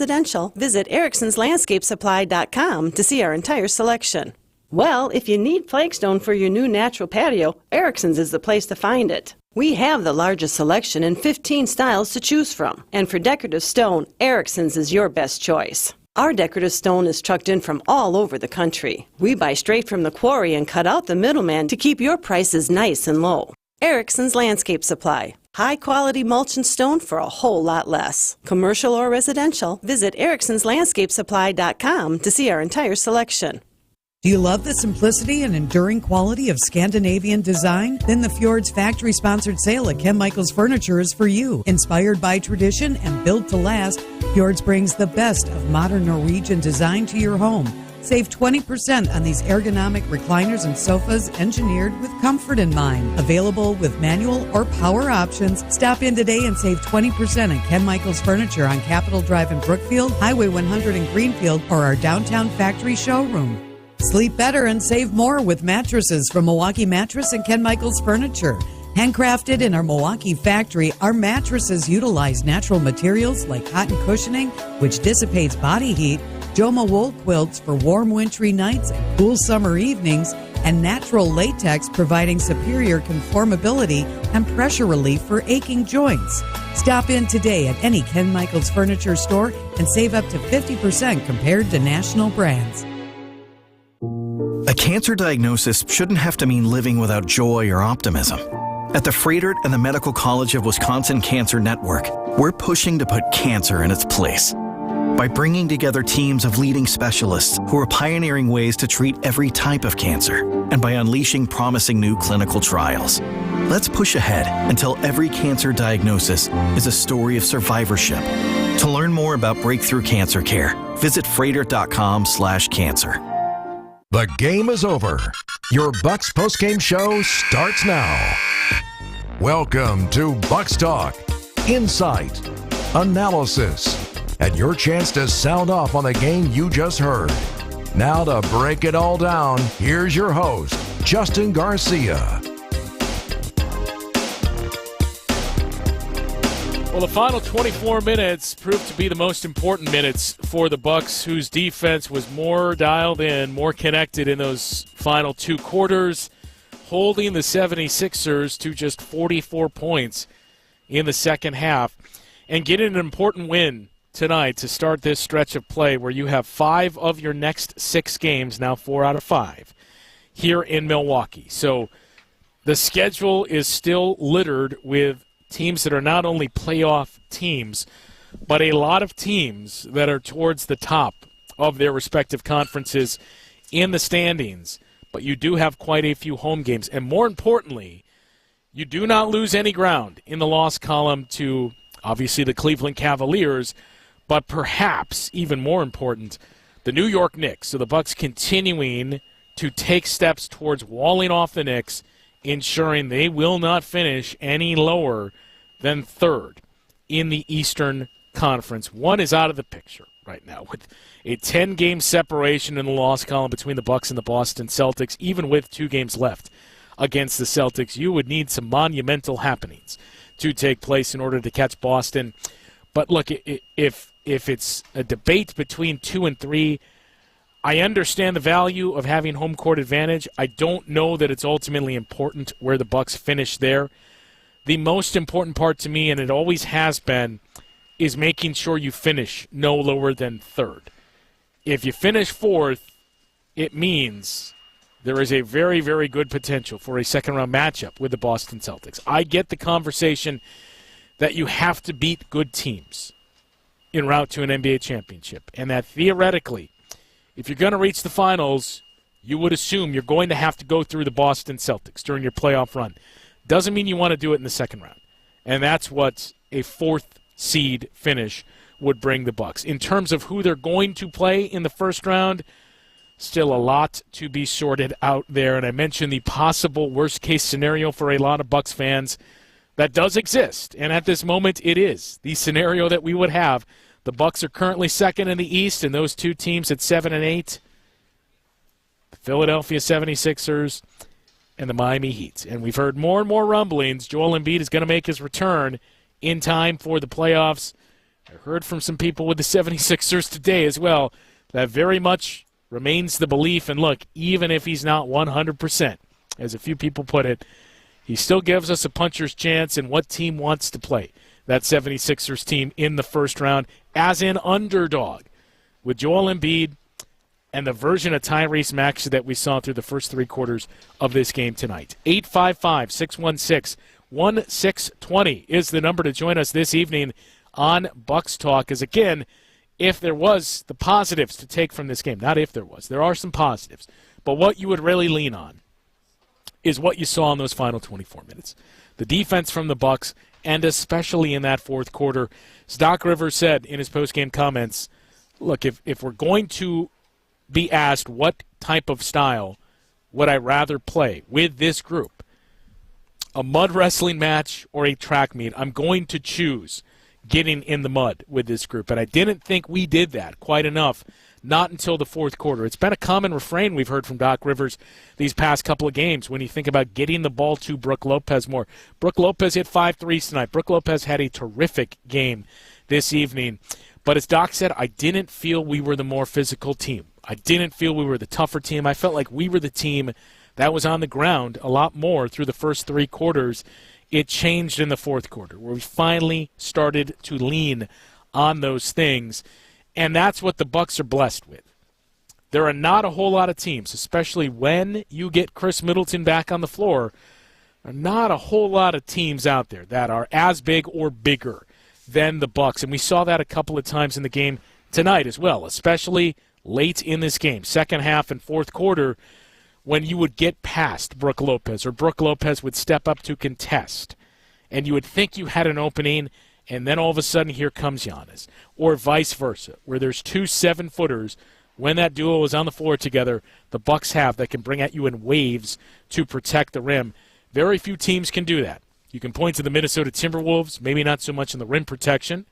Residential, visit ericksonslandscapesupply.com to see our entire selection. Well, if you need flagstone for your new natural patio, Erickson's is the place to find it. We have the largest selection in 15 styles to choose from. And for decorative stone, Erickson's is your best choice. Our decorative stone is trucked in from all over the country. We buy straight from the quarry and cut out the middleman to keep your prices nice and low. Erickson's Landscape Supply. High-quality mulch and stone for a whole lot less. Commercial or residential, visit ericksonslandscapesupply.com to see our entire selection. Do you love the simplicity and enduring quality of Scandinavian design? Then the Fjords factory-sponsored sale at Ken Michaels Furniture is for you. Inspired by tradition and built to last, Fjords brings the best of modern Norwegian design to your home. Save 20% on these ergonomic recliners and sofas engineered with comfort in mind. Available with manual or power options. Stop in today and save 20% at Ken Michaels Furniture on Capitol Drive in Brookfield, Highway 100 in Greenfield, or our downtown factory showroom. Sleep better and save more with mattresses from Milwaukee Mattress and Ken Michaels Furniture. Handcrafted in our Milwaukee factory, our mattresses utilize natural materials like cotton cushioning, which dissipates body heat, Joma wool quilts for warm wintry nights and cool summer evenings, and natural latex providing superior conformability and pressure relief for aching joints. Stop in today at any Ken Michaels Furniture store and save up to 50% compared to national brands. A cancer diagnosis shouldn't have to mean living without joy or optimism. At the Freighter and the Medical College of Wisconsin Cancer Network, we're pushing to put cancer in its place. By bringing together teams of leading specialists who are pioneering ways to treat every type of cancer, and by unleashing promising new clinical trials. Let's push ahead until every cancer diagnosis is a story of survivorship. To learn more about breakthrough cancer care, visit freighter.com/cancer. The game is over. Your Bucks postgame show starts now. Welcome to Bucks Talk, insight, analysis, and your chance to sound off on the game you just heard. Now to break it all down, here's your host, Justin Garcia. Well, the final 24 minutes proved to be the most important minutes for the Bucks, whose defense was more dialed in, more connected in those final two quarters, holding the 76ers to just 44 points in the second half, and getting an important win tonight to start this stretch of play where you have 5 of your next 6 games, now 4 out of 5, here in Milwaukee. So the schedule is still littered with teams that are not only playoff teams, but a lot of teams that are towards the top of their respective conferences in the standings. But you do have quite a few home games. And more importantly, you do not lose any ground in the loss column to, obviously, the Cleveland Cavaliers, but perhaps even more important, the New York Knicks. So the Bucks continuing to take steps towards walling off the Knicks, ensuring they will not finish any lower than third in the Eastern Conference. One is out of the picture right now with a 10-game separation in the loss column between the Bucks and the Boston Celtics. Even with 2 games left against the Celtics, you would need some monumental happenings to take place in order to catch Boston. But look, if it's a debate between 2 and 3, I understand the value of having home court advantage. I don't know that it's ultimately important where the Bucks finish there. The most important part to me, and it always has been, is making sure you finish no lower than third. If you finish fourth, it means there is a very, very good potential for a second-round matchup with the Boston Celtics. I get the conversation that you have to beat good teams en route to an NBA championship, and that theoretically, if you're going to reach the finals, you would assume you're going to have to go through the Boston Celtics during your playoff run. Doesn't mean you want to do it in the second round. And that's what a 4th seed finish would bring the Bucks. In terms of who they're going to play in the first round, still a lot to be sorted out there. And I mentioned the possible worst-case scenario for a lot of Bucks fans. That does exist. And at this moment, it is the scenario that we would have. The Bucks are currently second in the East, and those 2 teams at 7 and 8. The Philadelphia 76ers and the Miami Heat. And we've heard more and more rumblings. Joel Embiid is going to make his return in time for the playoffs. I heard from some people with the 76ers today as well. That very much remains the belief. And look, even if he's not 100%, as a few people put it, he still gives us a puncher's chance in what team wants to play that 76ers team in the first round as an underdog with Joel Embiid and the version of Tyrese Maxey that we saw through the first three quarters of this game tonight. 855-616-1620 is the number to join us this evening on Bucks Talk. As again, if there was the positives to take from this game, not if there was, there are some positives, but what you would really lean on is what you saw in those final 24 minutes. The defense from the Bucks, and especially in that fourth quarter. As Doc Rivers said in his postgame comments, look, if we're going to be asked what type of style would I rather play with this group, a mud wrestling match or a track meet, I'm going to choose getting in the mud with this group. And I didn't think we did that quite enough, not until the fourth quarter. It's been a common refrain we've heard from Doc Rivers these past couple of games when you think about getting the ball to Brook Lopez more. Brook Lopez hit 5 threes tonight. Brook Lopez had a terrific game this evening. But as Doc said, I didn't feel we were the more physical team. I didn't feel we were the tougher team. I felt like we were the team that was on the ground a lot more through the first three quarters. It changed in the fourth quarter where we finally started to lean on those things, and that's what the Bucks are blessed with. There are not a whole lot of teams, especially when you get Chris Middleton back on the floor, there are not a whole lot of teams out there that are as big or bigger than the Bucks, and we saw that a couple of times in the game tonight as well, especially late in this game, second half and fourth quarter, when you would get past Brook Lopez or Brook Lopez would step up to contest, and you would think you had an opening, and then all of a sudden here comes Giannis, or vice versa, where there's two 7-footers. When that duo is on the floor together, the Bucks have that can bring at you in waves to protect the rim. Very few teams can do that. You can point to the Minnesota Timberwolves, maybe not so much in the rim protection,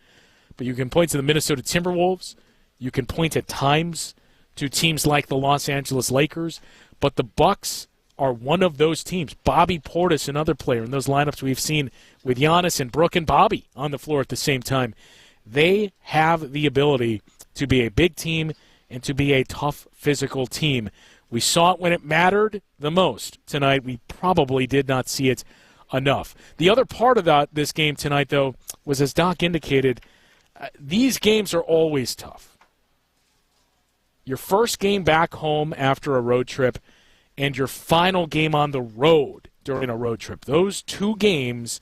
but you can point to the Minnesota Timberwolves. You can point at times to teams like the Los Angeles Lakers, but the Bucks are one of those teams. Bobby Portis, another player in those lineups we've seen with Giannis and Brook and Bobby on the floor at the same time. They have the ability to be a big team and to be a tough physical team. We saw it when it mattered the most tonight. We probably did not see it enough. The other part of this game tonight, though, was, as Doc indicated, these games are always tough. Your first game back home after a road trip and your final game on the road during a road trip. Those two games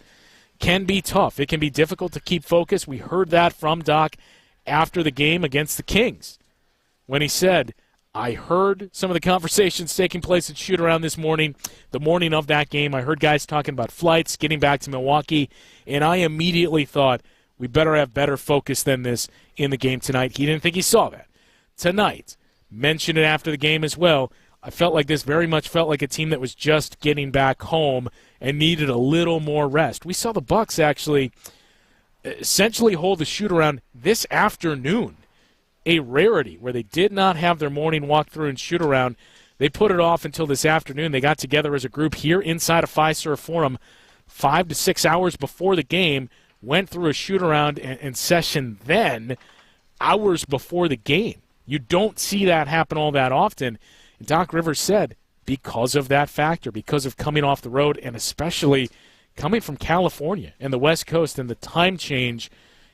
can be tough. It can be difficult to keep focus. We heard that from Doc after the game against the Kings when he said, I heard some of the conversations taking place at shoot-around this morning, the morning of that game. I heard guys talking about flights, getting back to Milwaukee, and I immediately thought we better have better focus than this in the game tonight. He didn't think he saw that. Tonight, mentioned it after the game as well, I felt like this very much felt like a team that was just getting back home and needed a little more rest. We saw the Bucks actually essentially hold the shoot-around this afternoon, a rarity where they did not have their morning walkthrough and shoot-around. They put it off until this afternoon. They got together as a group here inside of Fiserv Forum 5 to 6 hours before the game, went through a shoot-around and session then, hours before the game. You don't see that happen all that often. And Doc Rivers said because of that factor, because of coming off the road, and especially coming from California and the West Coast and the time change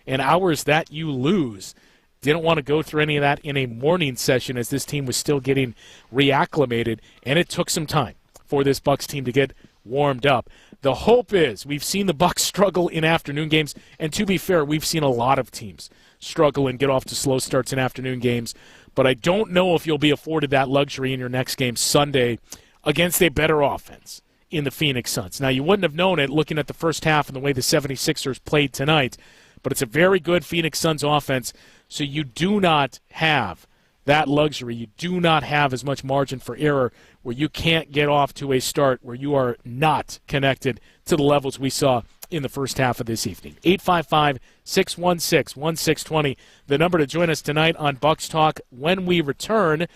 and hours that you lose, didn't want to go through any of that in a morning session as this team was still getting reacclimated, and it took some time for this Bucks team to get warmed up. The hope is we've seen the Bucks struggle in afternoon games, and to be fair, we've seen a lot of teams struggle and get off to slow starts in afternoon games, but I don't know if you'll be afforded that luxury in your next game Sunday against a better offense in the Phoenix Suns. Now, you wouldn't have known it looking at the first half and the way the 76ers played tonight, but it's a very good Phoenix Suns offense, so you do not have that luxury. You do not have as much margin for error where you can't get off to a start where you are not connected to the levels we saw in the first half of this evening. 855-616-1620, the number to join us tonight on Bucks Talk. When we return,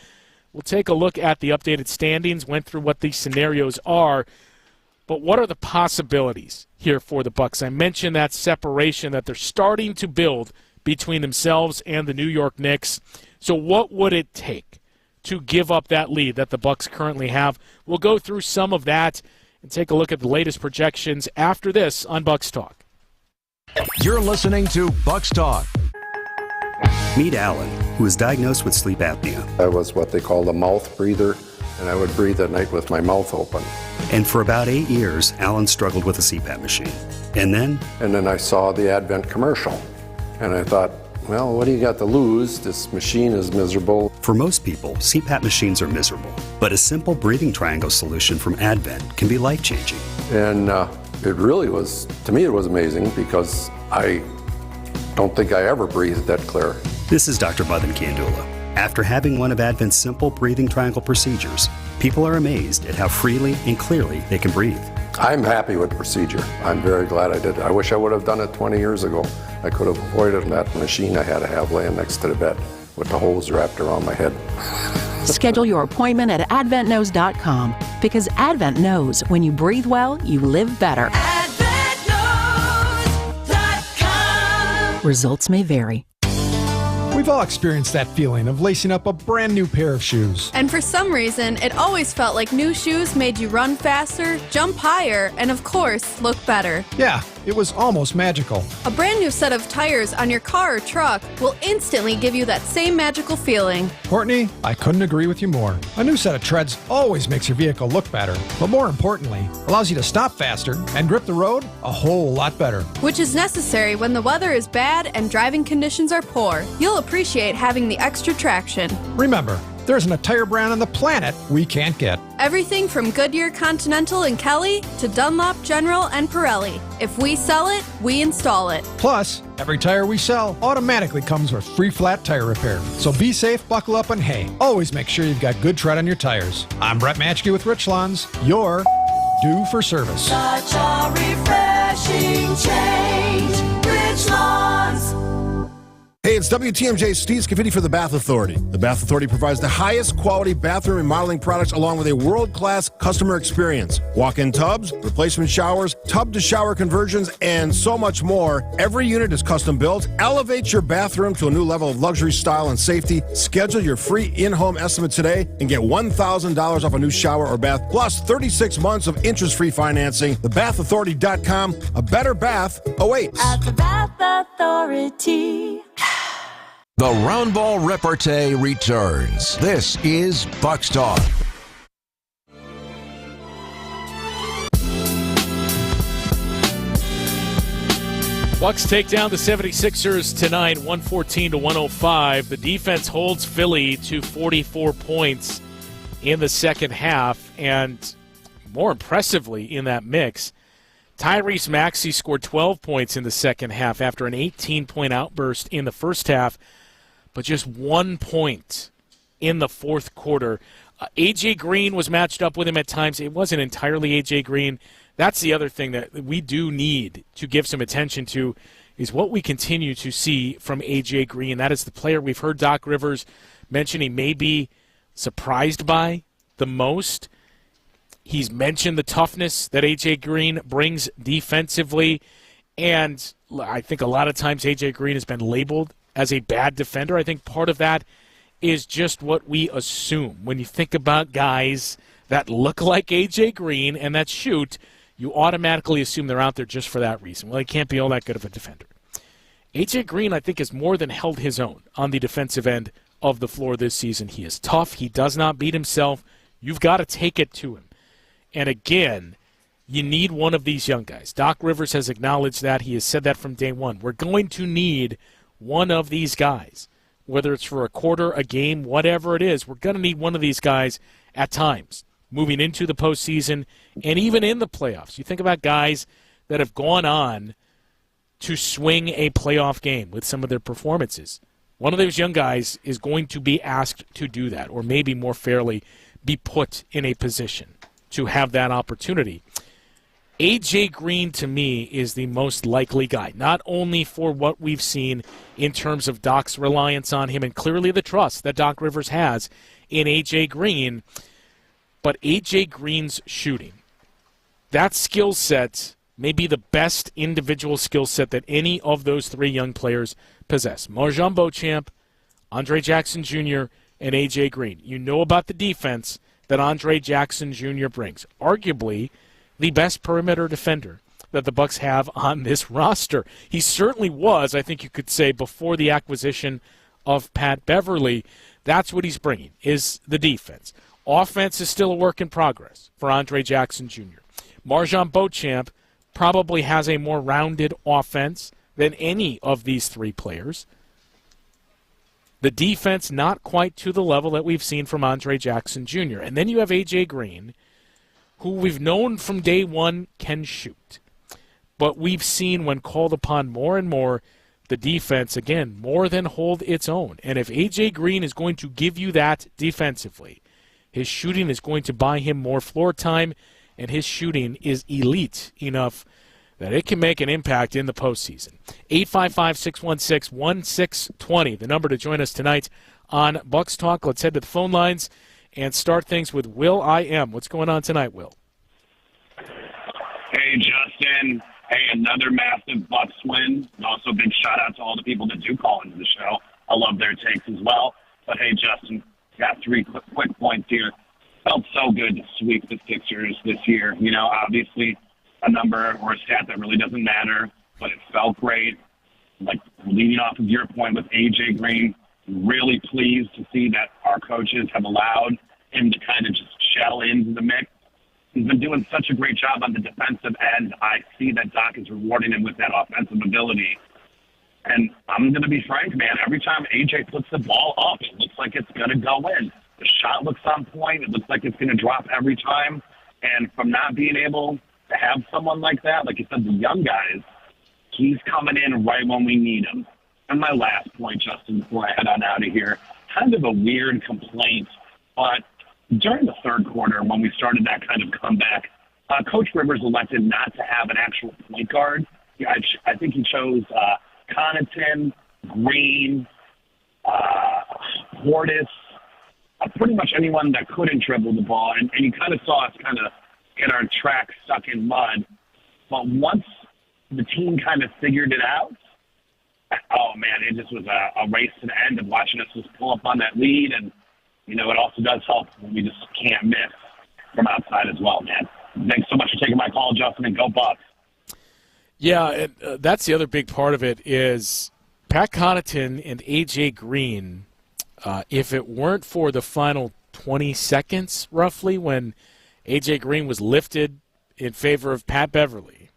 we'll take a look at the updated standings, went through what these scenarios are, but what are the possibilities here for the Bucks? I mentioned that separation that they're starting to build between themselves and the New York Knicks. So what would it take to give up that lead that the Bucks currently have? We'll go through some of that and take a look at the latest projections after this on Bucks Talk. You're listening to Bucks Talk. Meet Alan, who was diagnosed with sleep apnea. I was what they call a mouth breather, and I would breathe at night with my mouth open. And for about 8 years, Alan struggled with a CPAP machine. And then I saw the Advent commercial, and I thought, well, what do you got to lose? This machine is miserable. For most people, CPAP machines are miserable. But a simple breathing triangle solution from Advent can be life-changing. And it really was, to me, it was amazing because I don't think I ever breathed that clear. This is Dr. Madan Kiandula. After having one of Advent's simple breathing triangle procedures, people are amazed at how freely and clearly they can breathe. I'm happy with the procedure. I'm very glad I did. I wish I would have done it 20 years ago. I could have avoided that machine I had to have laying next to the bed with the hose wrapped around my head. Schedule your appointment at adventknows.com because Advent knows when you breathe well, you live better. AdventKnows.com. Results may vary. We've all experienced that feeling of lacing up a brand new pair of shoes. And for some reason, it always felt like new shoes made you run faster, jump higher, and of course, look better. Yeah, it was almost magical. A brand new set of tires on your car or truck will instantly give you that same magical feeling. Courtney, I couldn't agree with you more. A new set of treads always makes your vehicle look better, but more importantly, allows you to stop faster and grip the road a whole lot better. Which is necessary when the weather is bad and driving conditions are poor. You'll appreciate having the extra traction. Remember, there isn't a tire brand on the planet we can't get. Everything from Goodyear Continental and Kelly to Dunlop, General, and Pirelli. If we sell it, we install it. Plus, every tire we sell automatically comes with free flat tire repair. So be safe, buckle up, and hey, always make sure you've got good tread on your tires. I'm Brett Matchke with Rich Lawns. You're due for service. Such a refreshing change. Rich Lawns. Hey, it's WTMJ Steve Scafidi for the Bath Authority. The Bath Authority provides the highest quality bathroom remodeling products along with a world-class customer experience. Walk-in tubs, replacement showers, tub-to-shower conversions, and so much more. Every unit is custom built. Elevate your bathroom to a new level of luxury, style, and safety. Schedule your free in-home estimate today and get $1,000 off a new shower or bath, plus 36 months of interest-free financing. TheBathAuthority.com. A better bath awaits. At the Bath Authority. The Roundball Repartee returns. This is Bucks Talk. Bucks take down the 76ers tonight, 114-105. The defense holds Philly to 44 points in the second half, and more impressively in that mix, Tyrese Maxey scored 12 points in the second half after an 18-point outburst in the first half, but just 1 point in the fourth quarter. A.J. Green was matched up with him at times. It wasn't entirely A.J. Green. That's the other thing that we do need to give some attention to is what we continue to see from A.J. Green. That is the player we've heard Doc Rivers mention he may be surprised by the most. He's mentioned the toughness that A.J. Green brings defensively, and I think a lot of times A.J. Green has been labeled as a bad defender. I think part of that is just what we assume. When you think about guys that look like A.J. Green and that shoot, you automatically assume they're out there just for that reason. Well, he can't be all that good of a defender. A.J. Green, I think, has more than held his own on the defensive end of the floor this season. He is tough. He does not beat himself. You've got to take it to him. And again, you need one of these young guys. Doc Rivers has acknowledged that. He has said that from day one. We're going to need one of these guys, whether it's for a quarter, a game, whatever it is. We're going to need one of these guys at times, moving into the postseason and even in the playoffs. You think about guys that have gone on to swing a playoff game with some of their performances. One of those young guys is going to be asked to do that, or maybe more fairly, be put in a position to have that opportunity. A.J. Green, to me, is the most likely guy, not only for what we've seen in terms of Doc's reliance on him and clearly the trust that Doc Rivers has in A.J. Green, but A.J. Green's shooting. That skill set maybe the best individual skill set that any of those three young players possess. Marjan Beauchamp, Andre Jackson Jr., and A.J. Green. You know about the defense that Andre Jackson Jr. brings. Arguably the best perimeter defender that the Bucks have on this roster. He certainly was, I think you could say, before the acquisition of Pat Beverly. That's what he's bringing, is the defense. Offense is still a work in progress for Andre Jackson Jr. Marjan Beauchamp probably has a more rounded offense than any of these three players. The defense not quite to the level that we've seen from Andre Jackson Jr. And then you have A.J. Green, who we've known from day one can shoot. But we've seen when called upon more and more, the defense, again, more than hold its own. And if A.J. Green is going to give you that defensively, his shooting is going to buy him more floor time, and his shooting is elite enough that it can make an impact in the postseason. 855-616-1620, the number to join us tonight on Bucks Talk. Let's head to the phone lines and start things with Will I.M. What's going on tonight, Will? Hey, Justin. Hey, another massive Bucks win. And also, big shout-out to all the people that do call into the show. I love their takes as well. But, hey, Justin, got three quick points here. Felt so good to sweep the Sixers this year. You know, obviously, a number or a stat that really doesn't matter, but it felt great. Like, leading off of your point with A.J. Green, really pleased to see that our coaches have allowed him to kind of just shell into the mix. He's been doing such a great job on the defensive end. I see that Doc is rewarding him with that offensive ability. And I'm going to be frank, man, every time A.J. puts the ball up, it looks like it's going to go in. The shot looks on point. It looks like it's going to drop every time. And from not being able to have someone like that, like you said, the young guys, he's coming in right when we need him. And my last point, Justin, before I head on out of here, kind of a weird complaint, but during the third quarter when we started that kind of comeback, Coach Rivers elected not to have an actual point guard. I think he chose Connaughton, Green, Portis, pretty much anyone that couldn't dribble the ball. And you kind of saw us kind of get our tracks stuck in mud. But once the team kind of figured it out, oh, man, it just was a race to the end of watching us just pull up on that lead. And, you know, it also does help when we just can't miss from outside as well, man. Thanks so much for taking my call, Justin, and go Bucks. Yeah, that's the other big part of it is Pat Connaughton and A.J. Green, if it weren't for the final 20 seconds, roughly, when A.J. Green was lifted in favor of Pat Beverly,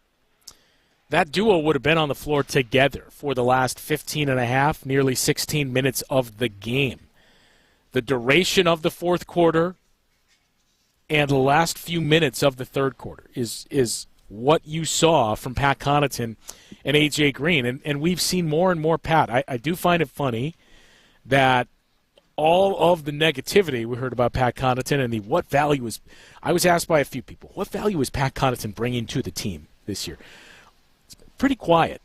that duo would have been on the floor together for the last 15 and a half, nearly 16 minutes of the game. The duration of the fourth quarter and the last few minutes of the third quarter is what you saw from Pat Connaughton and A.J. Green. And we've seen more and more Pat. I do find it funny that all of the negativity we heard about Pat Connaughton and the what value is – I was asked by a few people, what value is Pat Connaughton bringing to the team this year? It's pretty quiet.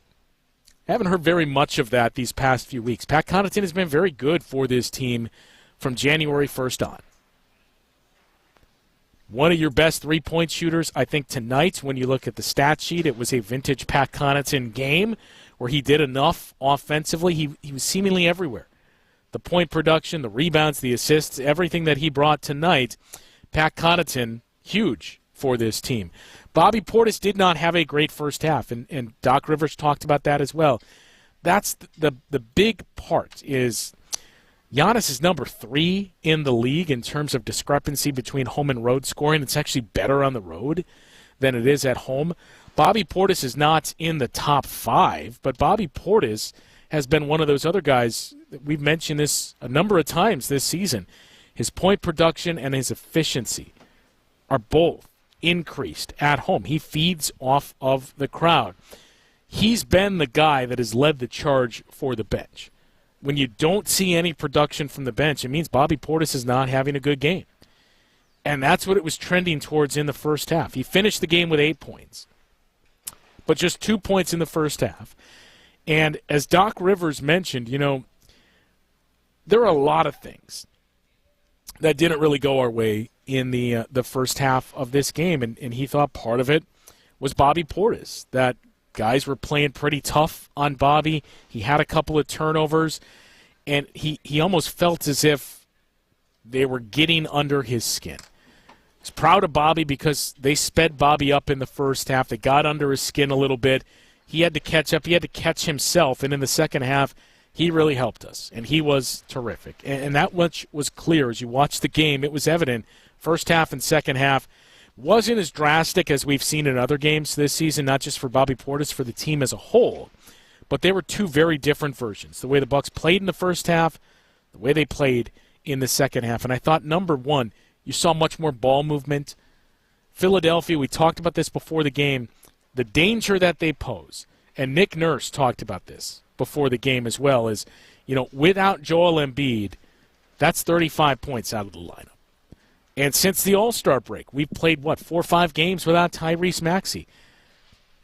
I haven't heard very much of that these past few weeks. Pat Connaughton has been very good for this team from January 1st on. One of your best three-point shooters, I think tonight, when you look at the stat sheet, it was a vintage Pat Connaughton game where he did enough offensively. He was seemingly everywhere. The point production, the rebounds, the assists, everything that he brought tonight, Pat Connaughton, huge for this team. Bobby Portis did not have a great first half, and Doc Rivers talked about that as well. That's the big part is Giannis is number 3 in the league in terms of discrepancy between home and road scoring. It's actually better on the road than it is at home. Bobby Portis is not in the top 5, but Bobby Portis has been one of those other guys. We've mentioned this a number of times this season. His point production and his efficiency are both increased at home. He feeds off of the crowd. He's been the guy that has led the charge for the bench. When you don't see any production from the bench, it means Bobby Portis is not having a good game. And that's what it was trending towards in the first half. He finished the game with 8 points, but just 2 points in the first half. And as Doc Rivers mentioned, you know, there are a lot of things that didn't really go our way in the first half of this game, and he thought part of it was Bobby Portis. That guys were playing pretty tough on Bobby. He had a couple of turnovers, and he almost felt as if they were getting under his skin. He's proud of Bobby because they sped Bobby up in the first half. They got under his skin a little bit. He had to catch up. He had to catch himself, and in the second half, he really helped us, and he was terrific. And that much was clear as you watched the game. It was evident. First half and second half wasn't as drastic as we've seen in other games this season, not just for Bobby Portis, for the team as a whole. But they were two very different versions. The way the Bucks played in the first half, the way they played in the second half. And I thought, number one, you saw much more ball movement. Philadelphia, we talked about this before the game, the danger that they pose. And Nick Nurse talked about this before the game as well, is, without Joel Embiid, that's 35 points out of the lineup. And since the All-Star break, we've played, 4 or 5 games without Tyrese Maxey.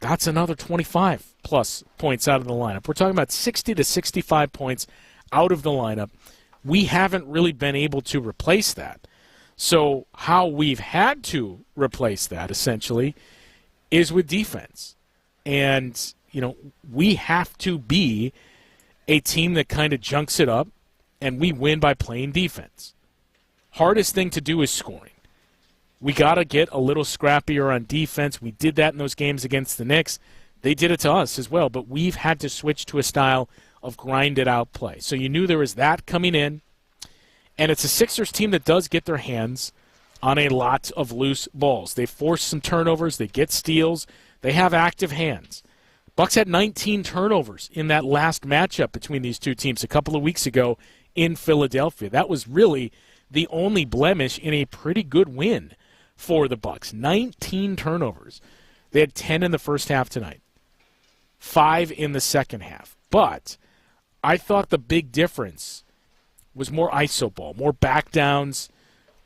That's another 25-plus points out of the lineup. We're talking about 60 to 65 points out of the lineup. We haven't really been able to replace that. So how we've had to replace that, essentially, is with defense. And, we have to be a team that kind of junks it up, and we win by playing defense. Hardest thing to do is scoring. We got to get a little scrappier on defense. We did that in those games against the Knicks. They did it to us as well, but we've had to switch to a style of grinded-out play. So you knew there was that coming in, and it's a Sixers team that does get their hands on a lot of loose balls. They force some turnovers. They get steals. They have active hands. Bucks had 19 turnovers in that last matchup between these two teams a couple of weeks ago in Philadelphia. That was really the only blemish in a pretty good win for the Bucks. 19 turnovers. They had 10 in the first half tonight, 5 in the second half. But I thought the big difference was more iso ball, more back downs,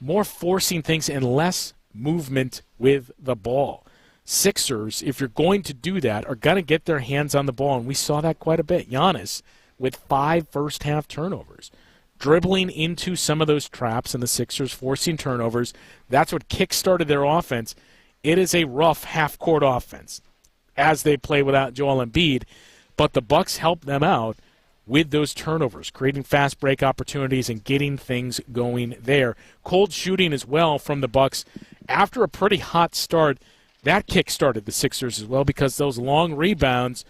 more forcing things, and less movement with the ball. Sixers, if you're going to do that, are going to get their hands on the ball, and we saw that quite a bit. Giannis with 5 first-half turnovers, dribbling into some of those traps, and the Sixers forcing turnovers. That's what kick-started their offense. It is a rough half-court offense as they play without Joel Embiid, but the Bucks help them out with those turnovers, creating fast break opportunities and getting things going there. Cold shooting as well from the Bucks. After a pretty hot start, that kick-started the Sixers as well, because those long rebounds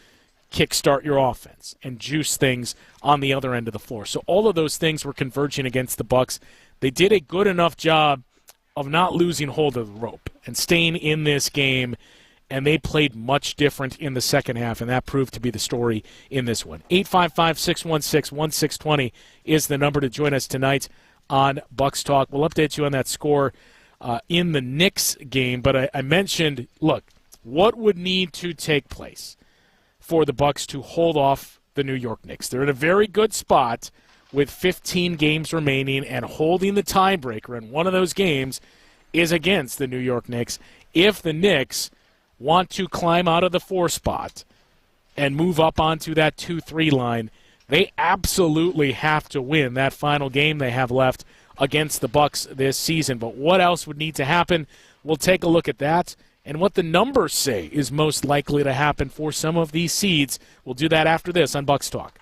kickstart your offense and juice things on the other end of the floor. So all of those things were converging against the Bucks. They did a good enough job of not losing hold of the rope and staying in this game, and they played much different in the second half, and that proved to be the story in this one. 855-616-1620 is the number to join us tonight on Bucks Talk. We'll update you on that score in the Knicks game, but I mentioned, look, what would need to take place for the Bucks to hold off the New York Knicks? They're in a very good spot with 15 games remaining, and holding the tiebreaker in one of those games is against the New York Knicks. If the Knicks want to climb out of the 4 spot and move up onto that 2-3 line, they absolutely have to win that final game they have left against the Bucks this season. But what else would need to happen? We'll take a look at that and what the numbers say is most likely to happen for some of these seeds. We'll do that after this on Bucks Talk.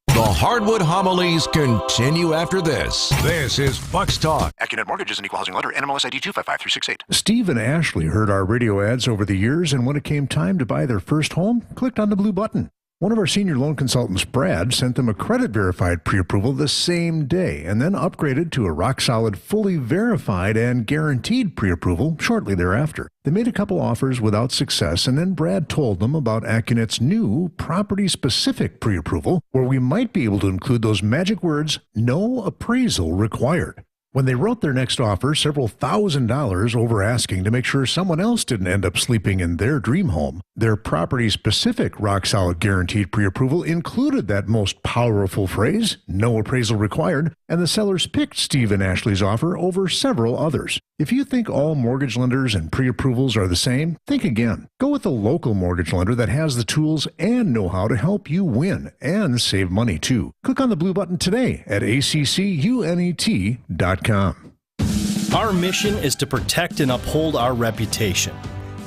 The Hardwood Homilies continue after this. This is Bucks Talk. AccuNet Mortgage is an equal housing lender. NMLS ID 255368. Steve and Ashley heard our radio ads over the years, and when it came time to buy their first home, clicked on the blue button. One of our senior loan consultants, Brad, sent them a credit-verified pre-approval the same day, and then upgraded to a rock-solid, fully verified and guaranteed pre-approval shortly thereafter. They made a couple offers without success, and then Brad told them about AccuNet's new property-specific pre-approval, where we might be able to include those magic words, no appraisal required. When they wrote their next offer, several $1,000s over asking to make sure someone else didn't end up sleeping in their dream home, their property-specific rock-solid guaranteed pre-approval included that most powerful phrase, no appraisal required, and the sellers picked Steve and Ashley's offer over several others. If you think all mortgage lenders and pre-approvals are the same, think again. Go with a local mortgage lender that has the tools and know-how to help you win and save money, too. Click on the blue button today at accunet.com. Our mission is to protect and uphold our reputation.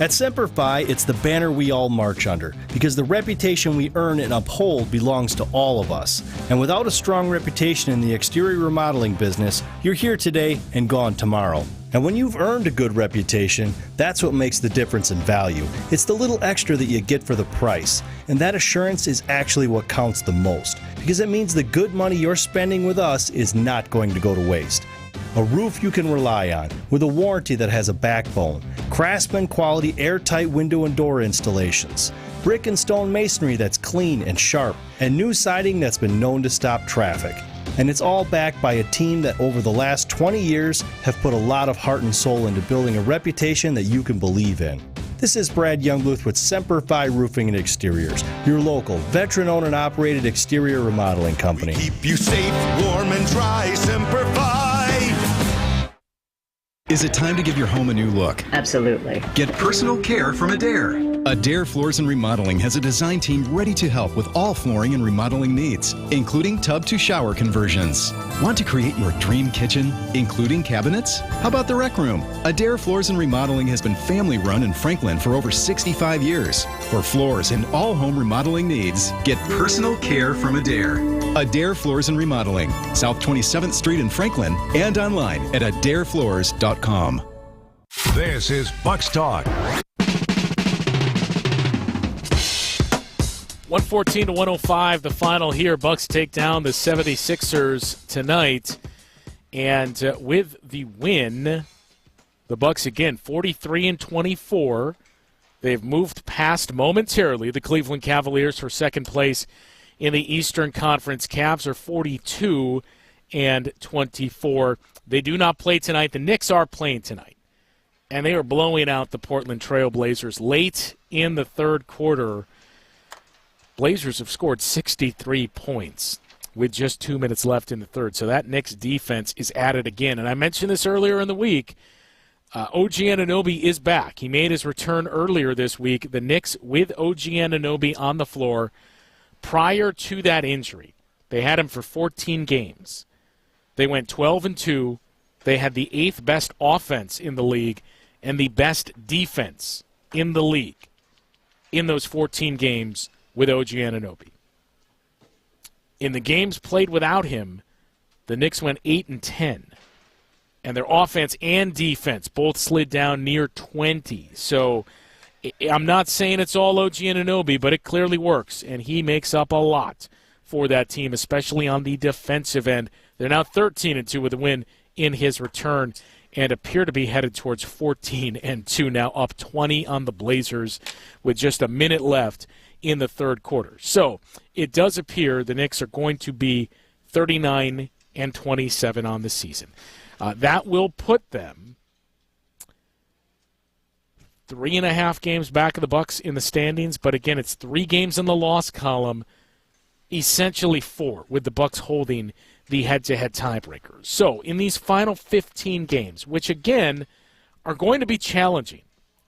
At Semper Fi, it's the banner we all march under, because the reputation we earn and uphold belongs to all of us. And without a strong reputation in the exterior remodeling business, you're here today and gone tomorrow. And when you've earned a good reputation, that's what makes the difference in value. It's the little extra that you get for the price. And that assurance is actually what counts the most, because it means the good money you're spending with us is not going to go to waste. A roof you can rely on, with a warranty that has a backbone, Craftsman quality airtight window and door installations, brick and stone masonry that's clean and sharp, and new siding that's been known to stop traffic. And it's all backed by a team that over the last 20 years have put a lot of heart and soul into building a reputation that you can believe in. This is Brad Youngluth with Semper Fi Roofing and Exteriors, your local, veteran-owned and operated exterior remodeling company. We keep you safe, warm, and dry, Semper Fi. Is it time to give your home a new look? Absolutely. Get personal care from Adair. Adair Floors and Remodeling has a design team ready to help with all flooring and remodeling needs, including tub-to-shower conversions. Want to create your dream kitchen, including cabinets? How about the rec room? Adair Floors and Remodeling has been family-run in Franklin for over 65 years. For floors and all home remodeling needs, get personal care from Adair. Adair Floors and Remodeling, South 27th Street in Franklin, and online at adairfloors.com. This is Bucks Talk. 114 to 105, the final here. Bucks take down the 76ers tonight. And with the win, the Bucks again 43-24. They've moved past momentarily the Cleveland Cavaliers for second place in the Eastern Conference. Cavs are 42-24. They do not play tonight. The Knicks are playing tonight. And they are blowing out the Portland Trail Blazers late in the third quarter. Blazers have scored 63 points with just 2 minutes left in the third. So that Knicks defense is at it again. And I mentioned this earlier in the week. OG Anunoby is back. He made his return earlier this week. The Knicks with OG Anunoby on the floor. Prior to that injury, they had him for 14 games. They went 12-2. They had the 8th best offense in the league and the best defense in the league in those 14 games with OG Anunoby. In the games played without him, the Knicks went 8-10. And their offense and defense both slid down near 20. So I'm not saying it's all OG Anunoby, but it clearly works. And he makes up a lot for that team, especially on the defensive end. They're now 13-2 with a win in his return and appear to be headed towards 14-2, now up 20 on the Blazers with just a minute left in the third quarter. So it does appear the Knicks are going to be 39-27 on the season. That will put them 3.5 games back of the Bucks in the standings, but again, it's 3 games in the loss column, essentially 4, with the Bucks holding the head-to-head tiebreakers. So in these final 15 games, which again are going to be challenging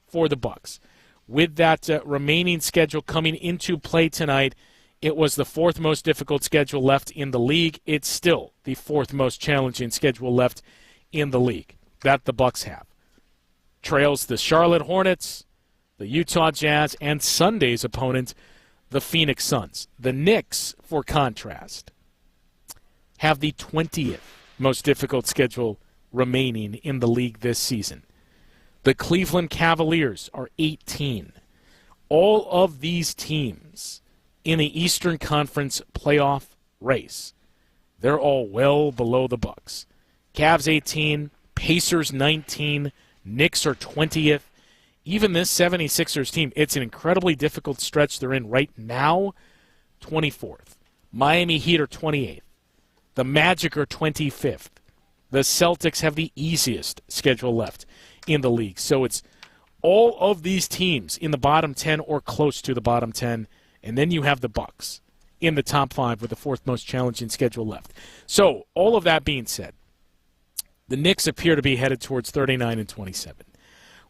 for the Bucks, with that remaining schedule coming into play tonight, it was the 4th most difficult schedule left in the league. It's still the 4th most challenging schedule left in the league that the Bucks have. Trails the Charlotte Hornets, the Utah Jazz, and Sunday's opponent, the Phoenix Suns. The Knicks, for contrast, have the 20th most difficult schedule remaining in the league this season. The Cleveland Cavaliers are 18. All of these teams in the Eastern Conference playoff race, they're all well below the Bucks. Cavs 18, Pacers 19, Knicks are 20th. Even this 76ers team, it's an incredibly difficult stretch they're in right now, 24th. Miami Heat are 28th. The Magic are 25th. The Celtics have the easiest schedule left in the league. So it's all of these teams in the bottom 10 or close to the bottom 10, and then you have the Bucks in the top 5 with the 4th most challenging schedule left. So all of that being said, the Knicks appear to be headed towards 39-27.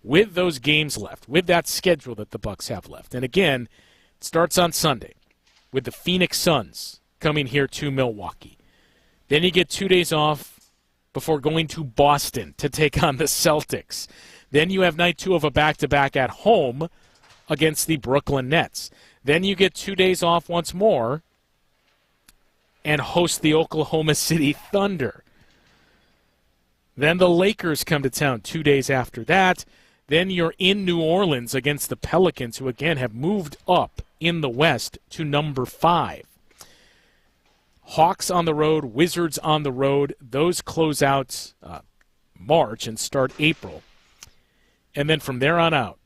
With those games left, with that schedule that the Bucks have left. And again, it starts on Sunday with the Phoenix Suns coming here to Milwaukee. Then you get 2 days off before going to Boston to take on the Celtics. Then you have night 2 of a back-to-back at home against the Brooklyn Nets. Then you get 2 days off once more and host the Oklahoma City Thunder. Then the Lakers come to town 2 days after that. Then you're in New Orleans against the Pelicans, who again have moved up in the West to number 5. Hawks on the road, Wizards on the road. Those close out March and start April. And then from there on out,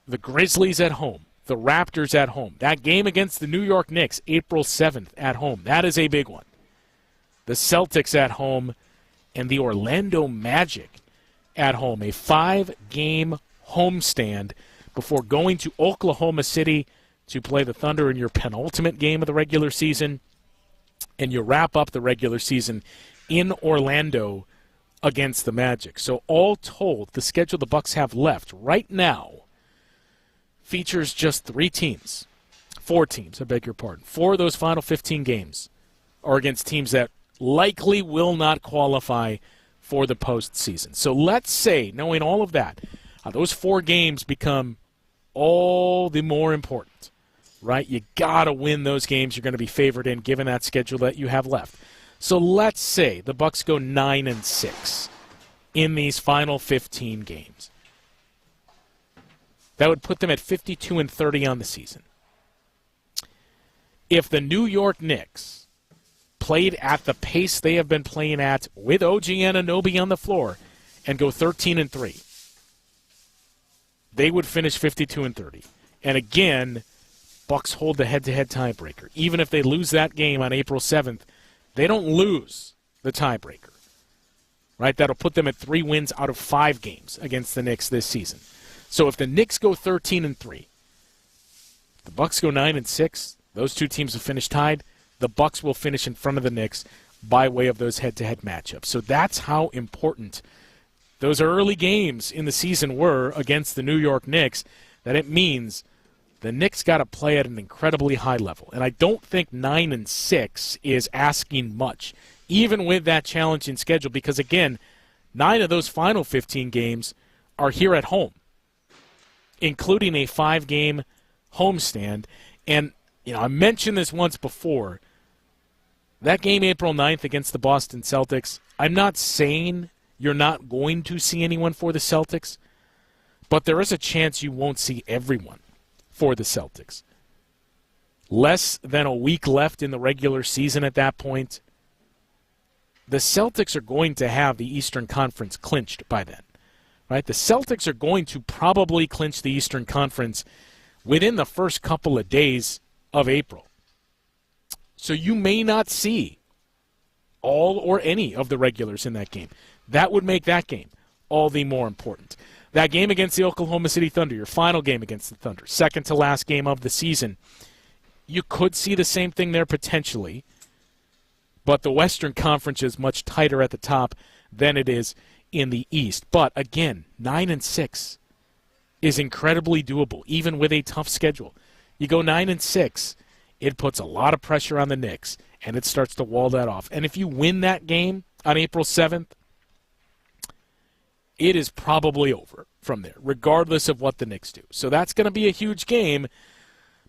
the Grizzlies at home, the Raptors at home. That game against the New York Knicks, April 7th at home. That is a big one. The Celtics at home and the Orlando Magic at home. A 5-game homestand before going to Oklahoma City to play the Thunder in your penultimate game of the regular season. And you wrap up the regular season in Orlando against the Magic. So all told, the schedule the Bucks have left right now features just 4 teams, I beg your pardon. 4 of those final 15 games are against teams that likely will not qualify for the postseason. So let's say, knowing all of that, those 4 games become all the more important, right? You got to win those games you're going to be favored in given that schedule that you have left. So let's say the Bucks go 9-6 in these final 15 games. That would put them at 52-30 on the season. If the New York Knicks played at the pace they have been playing at with OG Anunoby on the floor and go 13-3, they would finish 52-30. And again, Bucks hold the head-to-head tiebreaker. Even if they lose that game on April 7th, they don't lose the tiebreaker. Right? That'll put them at 3 wins out of 5 games against the Knicks this season. So if the Knicks go 13-3, the Bucks go 9-6, those 2 teams will finish tied. The Bucks will finish in front of the Knicks by way of those head-to-head matchups. So that's how important those early games in the season were against the New York Knicks, that it means the Knicks got to play at an incredibly high level. And I don't think 9-6 is asking much, even with that challenging schedule, because, again, 9 of those final 15 games are here at home, including a 5-game homestand. And, I mentioned this once before. That game April 9th against the Boston Celtics, I'm not saying you're not going to see anyone for the Celtics, but there is a chance you won't see everyone for the Celtics. Less than a week left in the regular season at that point. The Celtics are going to have the Eastern Conference clinched by then. Right? The Celtics are going to probably clinch the Eastern Conference within the first couple of days of April. So you may not see all or any of the regulars in that game. That would make that game all the more important. That game against the Oklahoma City Thunder, your final game against the Thunder, second to last game of the season, you could see the same thing there potentially, but the Western Conference is much tighter at the top than it is in the East. But again, 9-6 is incredibly doable, even with a tough schedule. You go 9-6, it puts a lot of pressure on the Knicks, and it starts to wall that off. And if you win that game on April 7th, it is probably over from there, regardless of what the Knicks do. So that's going to be a huge game,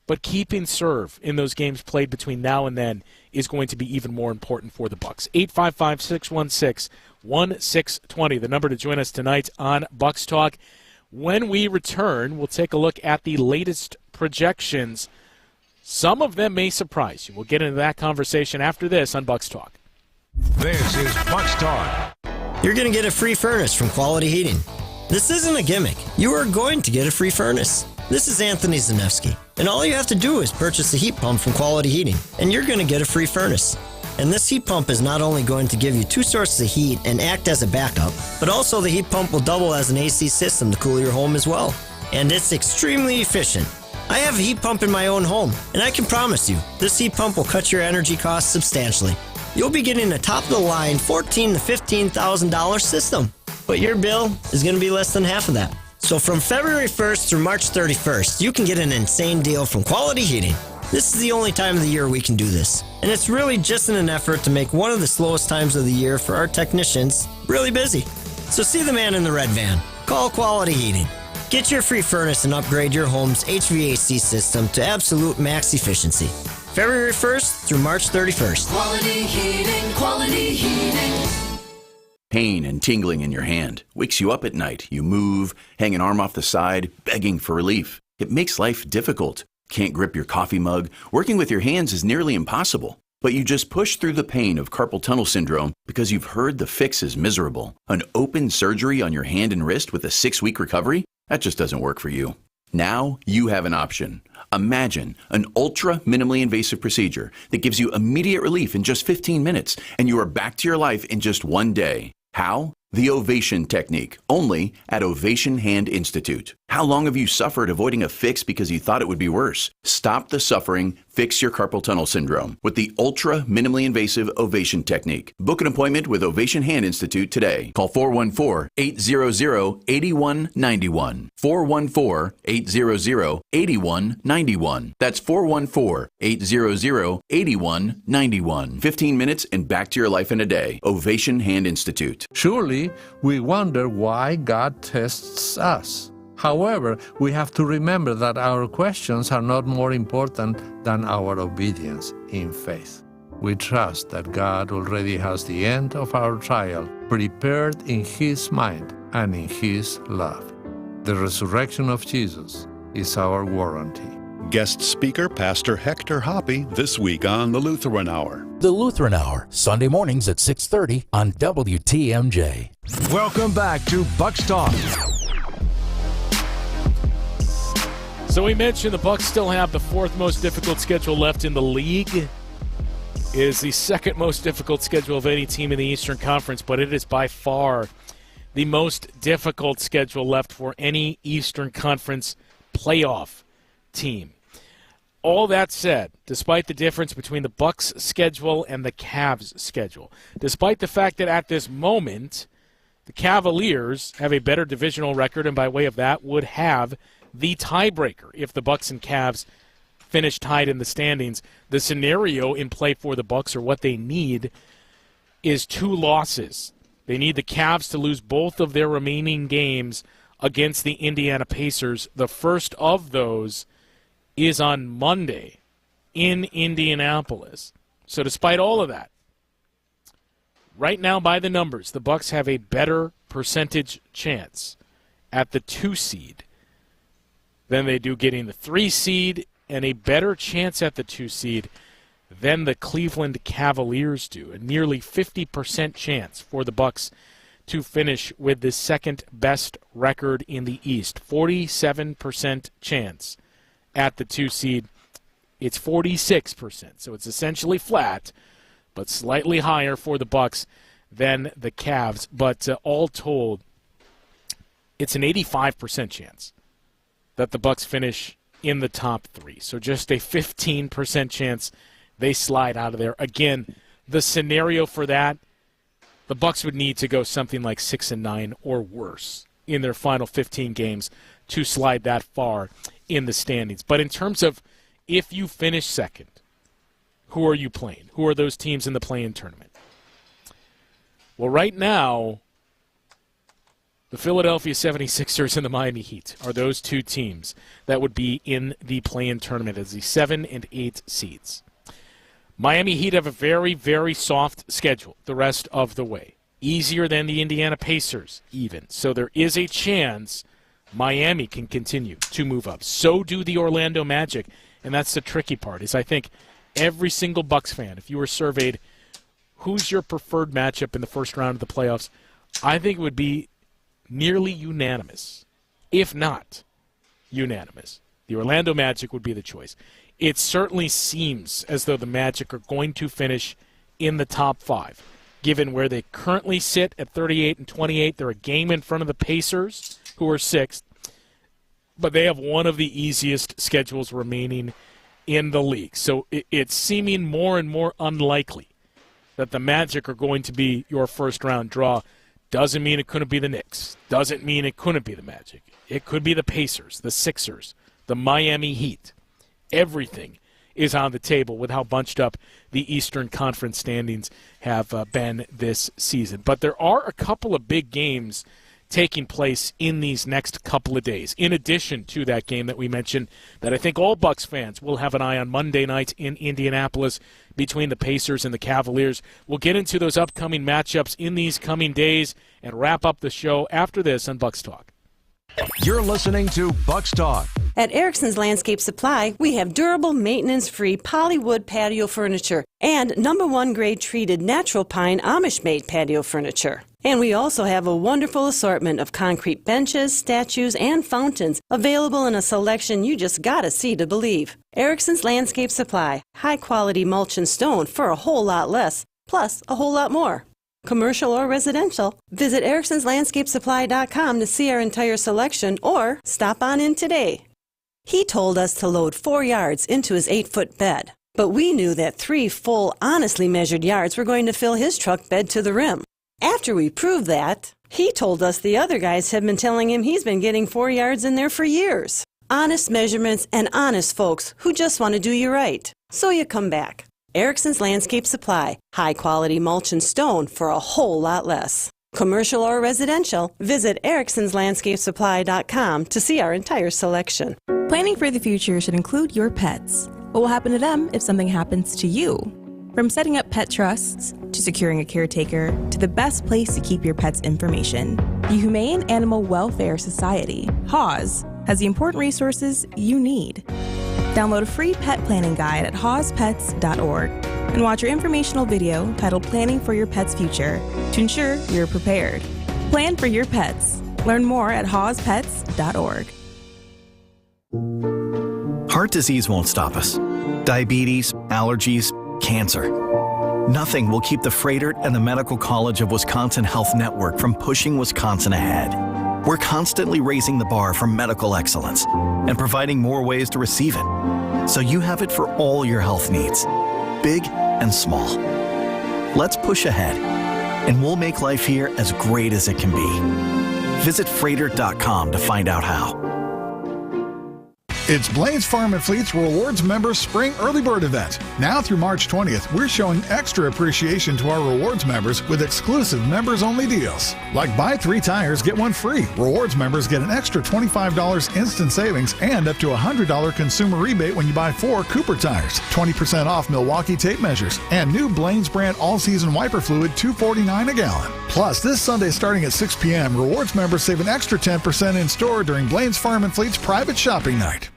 but keeping serve in those games played between now and then is going to be even more important for the Bucks. 855-616-1620, the number to join us tonight on Bucks Talk. When we return, we'll take a look at the latest projections. Some of them may surprise you. We'll get into that conversation after this on Bucks Talk. This is Bucks Talk. You're going to get a free furnace from Quality Heating. This isn't a gimmick. You are going to get a free furnace. This is Anthony Zanevsky, and all you have to do is purchase a heat pump from Quality Heating, and you're going to get a free furnace. And this heat pump is not only going to give you 2 sources of heat and act as a backup, but also the heat pump will double as an AC system to cool your home as well. And it's extremely efficient. I have a heat pump in my own home, and I can promise you, this heat pump will cut your energy costs substantially. You'll be getting a top-of-the-line $14,000 to $15,000 system, but your bill is going to be less than half of that. So from February 1st through March 31st, you can get an insane deal from Quality Heating. This is the only time of the year we can do this. And it's really just in an effort to make one of the slowest times of the year for our technicians really busy. So see the man in the red van. Call Quality Heating. Get your free furnace and upgrade your home's HVAC system to absolute max efficiency. February 1st through March 31st. Quality Heating, Quality Heating. Pain and tingling in your hand wakes you up at night. You move, hang an arm off the side, begging for relief. It makes life difficult. Can't grip your coffee mug. Working with your hands is nearly impossible. But you just push through the pain of carpal tunnel syndrome because you've heard the fix is miserable. An open surgery on your hand and wrist with a 6-week recovery? That just doesn't work for you. Now you have an option. Imagine an ultra minimally invasive procedure that gives you immediate relief in just 15 minutes, and you are back to your life in just one day. How? The Ovation Technique, only at Ovation Hand Institute. How long have you suffered avoiding a fix because you thought it would be worse? Stop the suffering, fix your carpal tunnel syndrome with the ultra minimally invasive Ovation Technique. Book an appointment with Ovation Hand Institute today. Call 414-800-8191. 414-800-8191. That's 414-800-8191. 15 minutes and back to your life in a day. Ovation Hand Institute. Surely, we wonder why God tests us. However, we have to remember that our questions are not more important than our obedience in faith. We trust that God already has the end of our trial prepared in His mind and in His love. The resurrection of Jesus is our warranty. Guest speaker, Pastor Hector Hoppy, this week on the Lutheran Hour. The Lutheran Hour, Sunday mornings at 6:30 on WTMJ. Welcome back to Bucks Talk. So we mentioned the Bucks still have the fourth most difficult schedule left in the league. It is the second most difficult schedule of any team in the Eastern Conference, but it is by far the most difficult schedule left for any Eastern Conference playoff team. All that said, despite the difference between the Bucks' schedule and the Cavs' schedule, despite the fact that at this moment the Cavaliers have a better divisional record and by way of that would have the tiebreaker if the Bucks and Cavs finish tied in the standings, the scenario in play for the Bucks, or what they need, is 2 losses. They need the Cavs to lose both of their remaining games against the Indiana Pacers. The first of those is on Monday in Indianapolis. So despite all of that, right now by the numbers, the Bucks have a better percentage chance at the 2 seed than they do getting the 3 seed, and a better chance at the 2 seed than the Cleveland Cavaliers do. A nearly 50% chance for the Bucks to finish with the second best record in the East. 47% chance at the 2 seed. It's 46%, so it's essentially flat, but slightly higher for the Bucks than the Cavs. But all told, it's an 85% chance that the Bucks finish in the top 3. So just a 15% chance they slide out of there. Again, the scenario for that, the Bucks would need to go something like 6-9 or worse in their final 15 games to slide that far in the standings. But in terms of if you finish second, who are you playing? Who are those teams in the play-in tournament? Well, right now, the Philadelphia 76ers and the Miami Heat are those 2 teams that would be in the play-in tournament as the 7 and 8 seeds. Miami Heat have a very, very soft schedule the rest of the way. Easier than the Indiana Pacers, even. So there is a chance Miami can continue to move up. So do the Orlando Magic, and that's the tricky part, is I think every single Bucks fan, if you were surveyed, who's your preferred matchup in the first round of the playoffs, I think it would be nearly unanimous, if not unanimous. The Orlando Magic would be the choice. It certainly seems as though the Magic are going to finish in the top 5, given where they currently sit at 38 and 28. They're a game in front of the Pacers, who are 6th, but they have one of the easiest schedules remaining in the league. So it's seeming more and more unlikely that the Magic are going to be your first-round draw. Doesn't mean it couldn't be the Knicks. Doesn't mean it couldn't be the Magic. It could be the Pacers, the Sixers, the Miami Heat. Everything is on the table with how bunched up the Eastern Conference standings have been this season. But there are a couple of big games taking place in these next couple of days, in addition to that game that we mentioned that I think all Bucks fans will have an eye on Monday night in Indianapolis between the Pacers and the Cavaliers. We'll get into those upcoming matchups in these coming days and wrap up the show after this on Bucks Talk. You're listening to Bucks Talk. At Erickson's Landscape Supply, we have durable, maintenance-free polywood patio furniture and #1 grade treated natural pine Amish-made patio furniture. And we also have a wonderful assortment of concrete benches, statues, and fountains available in a selection you just gotta see to believe. Erickson's Landscape Supply, high-quality mulch and stone for a whole lot less, plus a whole lot more. Commercial or residential, visit ericksonslandscapesupply.com to see our entire selection or stop on in today. He told us to load 4 yards into his 8-foot bed, but we knew that 3 full, honestly measured yards were going to fill his truck bed to the rim. After we proved that, he told us the other guys have been telling him he's been getting 4 yards in there for years. Honest measurements and honest folks who just want to do you right. So you come back. Erickson's Landscape Supply, high-quality mulch and stone for a whole lot less. Commercial or residential, visit ericksonslandscapesupply.com to see our entire selection. Planning for the future should include your pets. What will happen to them if something happens to you? From setting up pet trusts, to securing a caretaker, to the best place to keep your pet's information, the Humane Animal Welfare Society, HAWS, has the important resources you need. Download a free pet planning guide at hawspets.org and watch our informational video titled Planning for Your Pet's Future to ensure you're prepared. Plan for your pets. Learn more at hawspets.org. Heart disease won't stop us. Diabetes, allergies, cancer. Nothing will keep the Freighter and the Medical College of Wisconsin Health Network from pushing Wisconsin ahead. We're constantly raising the bar for medical excellence and providing more ways to receive it, so you have it for all your health needs, big and small. Let's push ahead, and we'll make life here as great as it can be. Visit Freighter.com to find out how. It's Blaine's Farm and Fleet's Rewards Members Spring Early Bird Event. Now through March 20th, we're showing extra appreciation to our rewards members with exclusive members-only deals. Like buy 3 tires, get 1 free. Rewards members get an extra $25 instant savings and up to a $100 consumer rebate when you buy 4 Cooper tires. 20% off Milwaukee tape measures. And new Blaine's brand all-season wiper fluid, $2.49 a gallon. Plus, this Sunday starting at 6 p.m., rewards members save an extra 10% in store during Blaine's Farm and Fleet's private shopping night.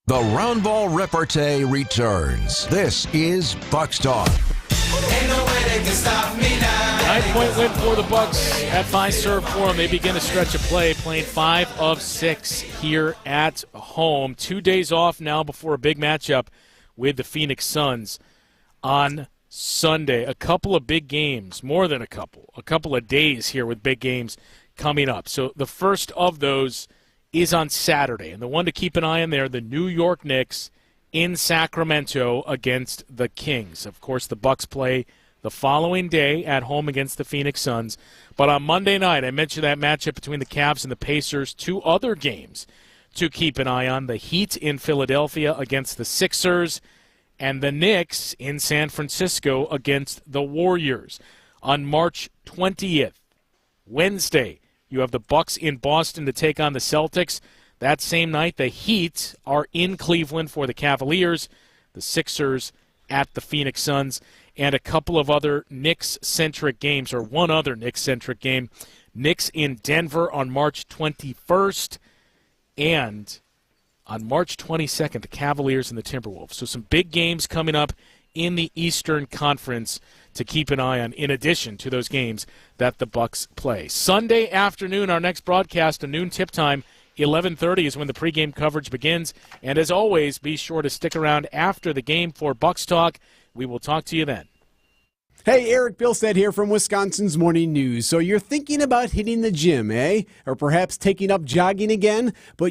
The Round Ball Repartee returns. This is Bucks Talk. Ain't no way they can stop me now. 9-point win for the Bucks at Fiserv Forum. They begin a stretch of play, playing 5 of 6 here at home. 2 days off now before a big matchup with the Phoenix Suns on Sunday. A couple of big games, more than a couple of days here with big games coming up. So the first of those is on Saturday, and the one to keep an eye on there, the New York Knicks in Sacramento against the Kings. Of course, the Bucks play the following day at home against the Phoenix Suns. But on Monday night, I mentioned that matchup between the Cavs and the Pacers. 2 other games to keep an eye on, the Heat in Philadelphia against the Sixers, and the Knicks in San Francisco against the Warriors. On March 20th, Wednesday, you have the Bucks in Boston to take on the Celtics. That same night, the Heat are in Cleveland for the Cavaliers, the Sixers at the Phoenix Suns, and a couple of other Knicks-centric games, or one other Knicks-centric game. Knicks in Denver on March 21st, and on March 22nd, the Cavaliers and the Timberwolves. So some big games coming up in the Eastern Conference to keep an eye on, in addition to those games that the Bucks play. Sunday afternoon, our next broadcast, a noon tip time, 11:30 is when the pregame coverage begins. And as always, be sure to stick around after the game for Bucks Talk. We will talk to you then. Hey, Eric Bilstead here from Wisconsin's Morning News. So you're thinking about hitting the gym, eh? Or perhaps taking up jogging again, but